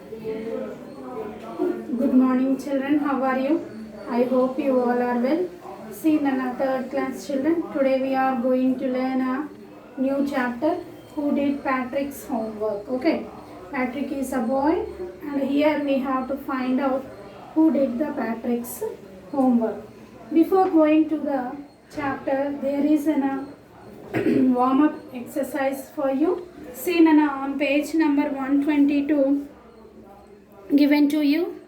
Good morning, children. How are you? I hope you all are well. See, Nana, third class children. Today we are going to learn a new chapter. Who did Patrick's homework? Okay. Patrick is a boy, and here we have to find out who did the Patrick's homework. Before going to the chapter, there is an warm-up exercise for you. See, Nana, on page number 122 given to you.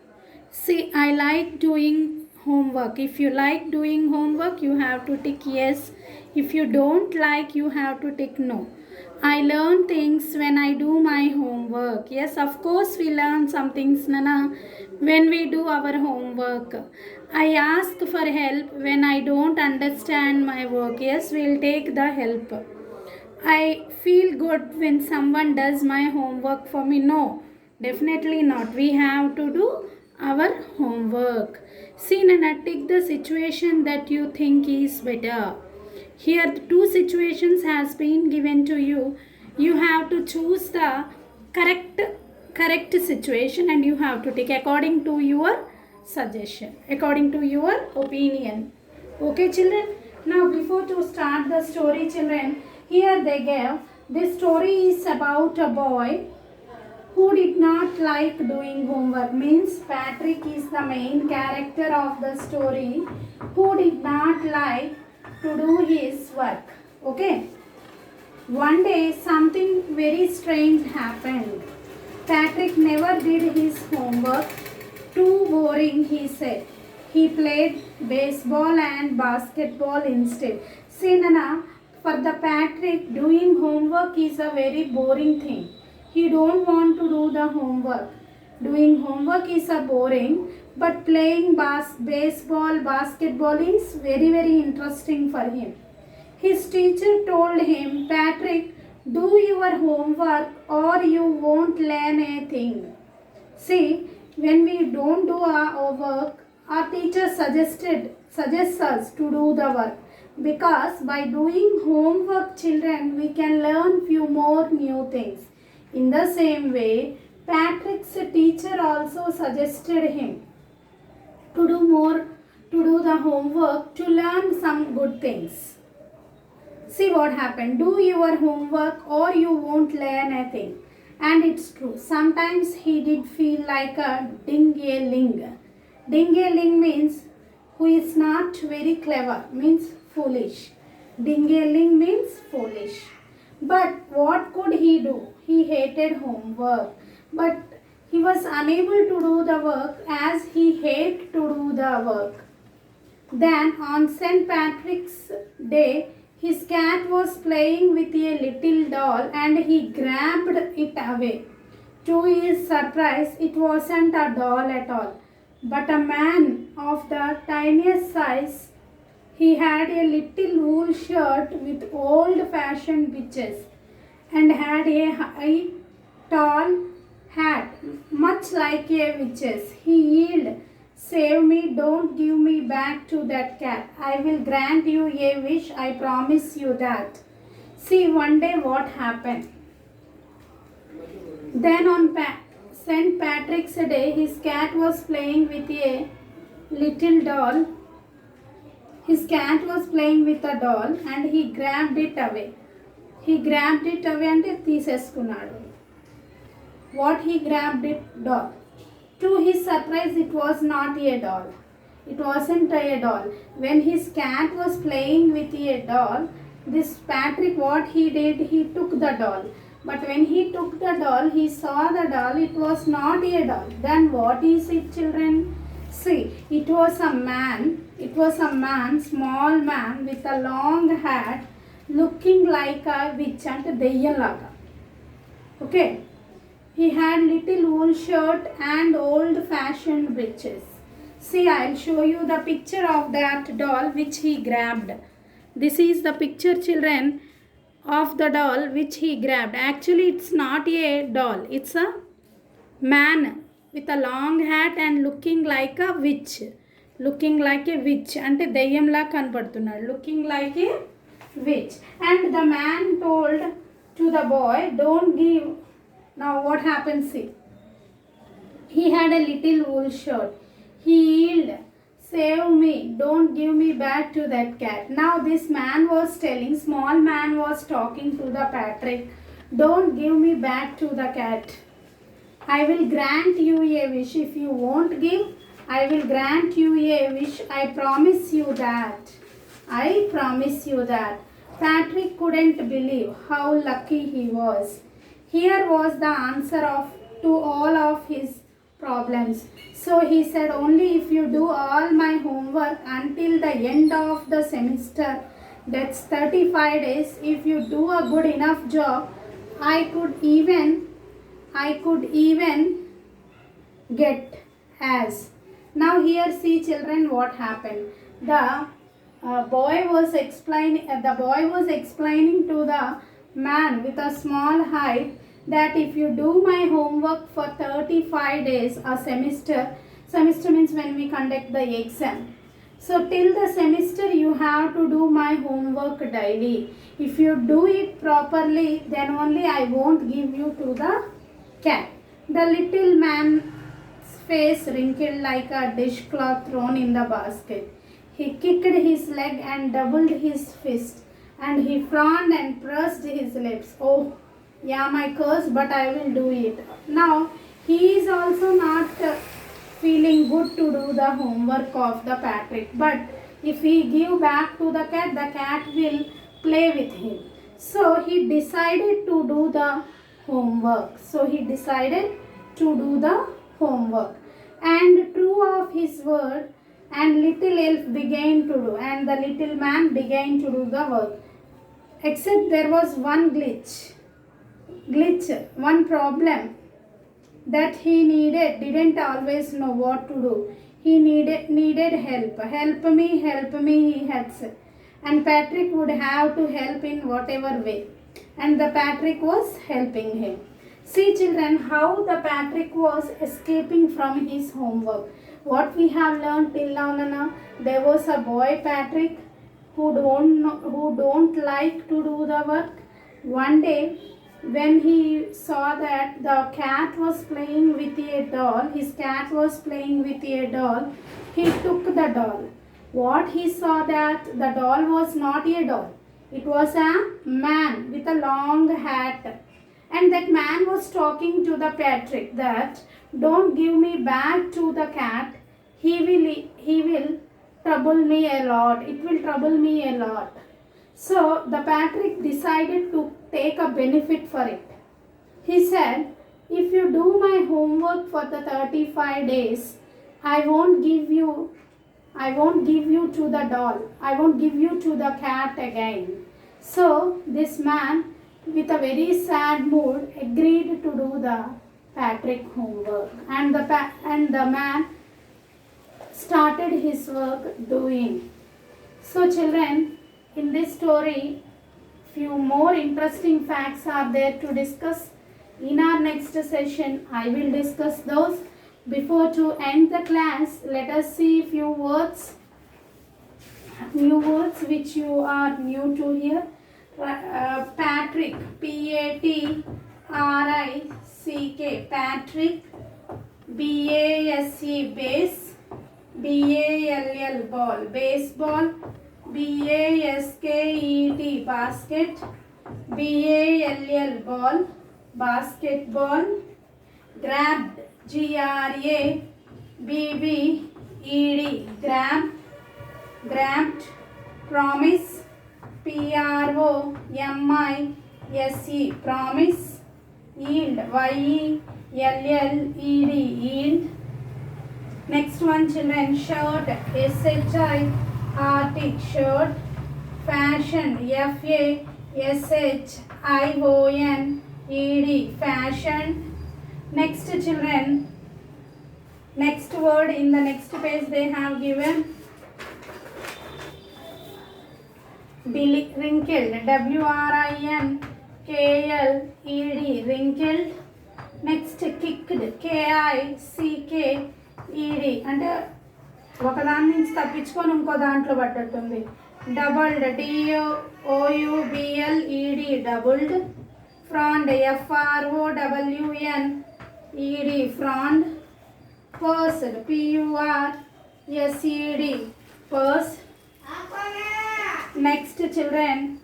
See, I like doing homework. If you like doing homework, you have to tick yes. If you don't like, you have to tick no. I learn things when I do my homework. Yes, of course, we learn some things, Nana, when we do our homework. I ask for help when I don't understand my work. Yes, we'll take the help. I feel good when someone does my homework for me. No, definitely not. We have to do our homework. See, Nana, take the situation that you think is better. Here, the two situations has been given to you. You have to choose the correct situation, and you have to take according to your suggestion, according to your opinion. Okay, children. Now, before to start the story, children, here they gave this story is about a boy who did not like doing homework. Means Patrick is the main character of the story who did not like to do his work. Okay. One day something very strange happened. Patrick never did his homework. Too boring, he said. He played baseball and basketball instead. See, Nana, for the Patrick, doing homework is a very boring thing. He don't want to do the homework. Doing homework is a boring, but playing baseball, basketball is very interesting for him. His teacher told him, Patrick, do your homework or you won't learn anything. See, when we don't do our work, our teacher suggests us to do the work. Because by doing homework, children, we can learn few more new things. In the same way, Patrick's teacher also suggested him to do the homework to learn some good things. See what happened. Do your homework or you won't learn anything. And it's true. Sometimes he did feel like a ding-a-ling. Ding-a-ling means who is not very clever, means foolish. Ding-a-ling means foolish. But what could he do? He hated homework. But he was unable to do the work as he hated to do the work. Then on St. Patrick's Day, his cat was playing with a little doll and he grabbed it away. To his surprise, it wasn't a doll at all, but a man of the tiniest size. He had a little wool shirt with old-fashioned breeches and had a high, tall hat, much like a witch's. He yelled, Save me, don't give me back to that cat. I will grant you a wish, I promise you that. See, one day what happened. Then on St. Patrick's Day, his cat was playing with a little doll. His cat was playing with a doll and he grabbed it away. He grabbed it away and తీసేసుకున్నాడు. What he grabbed it? Doll. To his surprise, it was not a doll. It wasn't a doll. When his cat was playing with a doll, this Patrick, what he did, he took the doll. But when he took the doll, he saw the doll, it was not a doll. Then what is it, children? See, it was a man. It was a man, small man with a long hat, looking like a witch and దెయ్యంలాగా. Okay. He had little wool shirt and old-fashioned breeches. See, I'll show you the picture of that doll which he grabbed. This is the picture, children, of the doll which he grabbed. Actually, it's not a doll. It's a man with a long hat and looking like a witch. Looking like a witch. అంటే దెయ్యంలా కనపడుతున్నాడు. Looking like a witch. And the man told to the boy, don't give. Now what happens? See, He had a little wool shirt. He yelled, "Save me, don't give me back to that cat." Now this man was telling, small man was talking to the Patrick, "Don't give me back to the cat. I will grant you a wish. If you won't give, I will grant you a wish. I promise you that. I promise you that." Patrick couldn't believe how lucky he was. Here was the answer to all of his problems. So he said, "Only if you do all my homework until the end of the semester, that's 35 days, if you do a good enough job, I could even get as." Now here see children what happened. The boy was explaining to the man with a small height that if you do my homework for 35 days a semester means when we conduct the exam, so till the semester you have to do my homework daily. If you do it properly, then only I won't give you to the cat. The little man's face wrinkled like a dishcloth thrown in the basket. He kicked his leg and doubled his fist, and he frowned and pursed his lips. "Oh, yeah, my curse, but I will do it." Now, he is also not feeling good to do the homework of the Patrick, but if he give back to the cat will play with him. So he decided to do the homework. And true of his word, and little elf began to do, and the little man began to do the work. Except there was one one problem, that he didn't always know what to do. He needed help. "Help me, he had said. And Patrick would have to help in whatever way. And the Patrick was helping him. See children, how the Patrick was escaping from his homework. What we have learned till now, there was a boy Patrick who don't like to do the work. One day, when he saw that the cat was playing with a doll, his cat was playing with a doll, he took the doll. What he saw that the doll was not a doll. It was a man with a long hat. And that man was talking to the Patrick that, "Don't give me back to the cat. He will trouble me a lot. It will trouble me a lot." So the Patrick decided to take a benefit for it. He said, "If you do my homework for the 35 days, I won't give you to the doll. I won't give you to the cat again." So this man, with a very sad mood, agreed to do the Patrick homework, and the man started his work doing. So children, in this story, few more interesting facts are there to discuss. In our next session, I will discuss those. Before to end the class, let us see few words, new words which you are new to here. Patrick, Patrick, Patrick, base, base, ball, ball, baseball, basket, basket, ball, basketball, grabbed, grabbed, grabbed, grabbed, promise, promise, promise, yield, yelled, yield. Next one children, shirt, shirt, fashion, fashion. Next children, next word in the next page they have given wrinkled, wrinkled, wrinkled. Next kicked, kicked, అంటే ఒకదాని నుంచి తప్పించుకొని ఇంకో దాంట్లో పడ్డట్టుంది. Doubled, DOUBLED, doubled. Frowned, FROWN, ED, frowned. Pursed. P-U-R-S-E-D. Purse. Next children.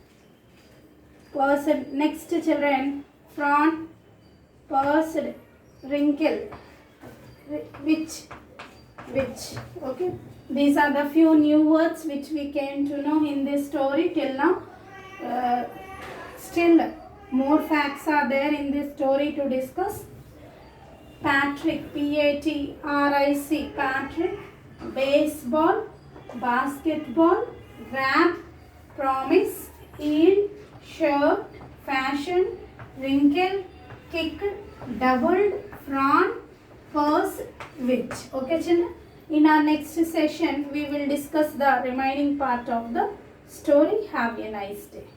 Pursed. Next children. Front. Pursed. Wrinkle. Which. Okay. These are the few new words which we came to know in this story till now. Still more facts are there in this story to discuss. Patrick, P-A-T-R-I-C, Patrick, baseball, basketball, rap, promise, yield, shirt, fashion, wrinkle, kick, doubled, front, purse, which. Okay children, in our next session we will discuss the remaining part of the story. Have a nice day.